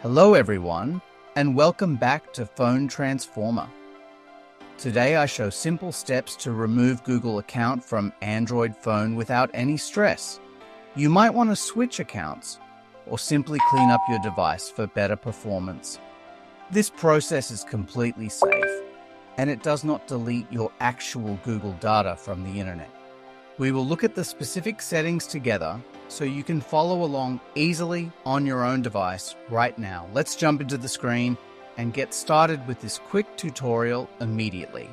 Hello everyone, and welcome back to Phone Transformer. Today I show simple steps to remove Google account from Android phone without any stress. You might want to switch accounts or simply clean up your device for better performance. This process is completely safe, and it does not delete your actual Google data from the internet. We will look at the specific settings together so you can follow along easily on your own device right now. Let's jump into the screen and get started with this quick tutorial immediately.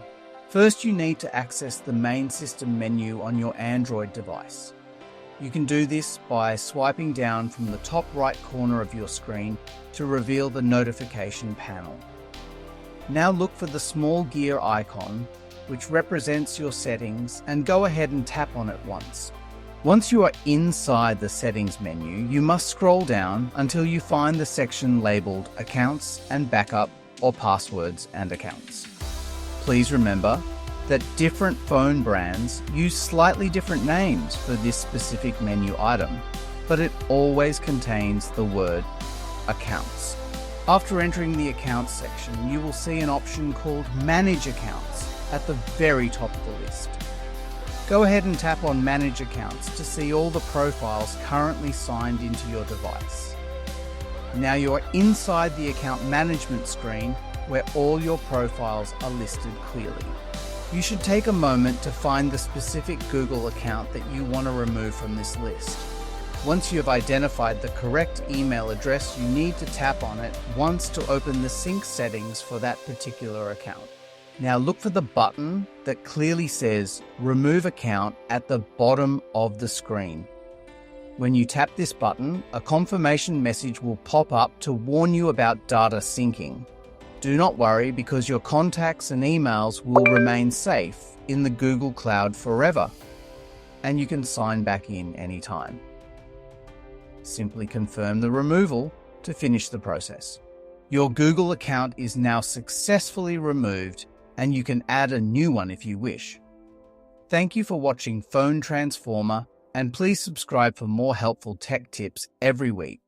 First, you need to access the main system menu on your Android device. You can do this by swiping down from the top right corner of your screen to reveal the notification panel. Now look for the small gear icon, which represents your settings, and go ahead and tap on it once. Once you are inside the settings menu, you must scroll down until you find the section labeled Accounts and Backup or Passwords and Accounts. Please remember that different phone brands use slightly different names for this specific menu item, but it always contains the word Accounts. After entering the Accounts section, you will see an option called Manage Accounts at the very top of the list. Go ahead and tap on Manage Accounts to see all the profiles currently signed into your device. Now you're inside the account management screen where all your profiles are listed clearly. You should take a moment to find the specific Google account that you want to remove from this list. Once you have identified the correct email address, you need to tap on it once to open the sync settings for that particular account. Now look for the button that clearly says Remove Account at the bottom of the screen. When you tap this button, a confirmation message will pop up to warn you about data syncing. Do not worry, because your contacts and emails will remain safe in the Google Cloud forever, and you can sign back in anytime. Simply confirm the removal to finish the process. Your Google account is now successfully removed, and you can add a new one if you wish. Thank you for watching Phone Transformer, and please subscribe for more helpful tech tips every week.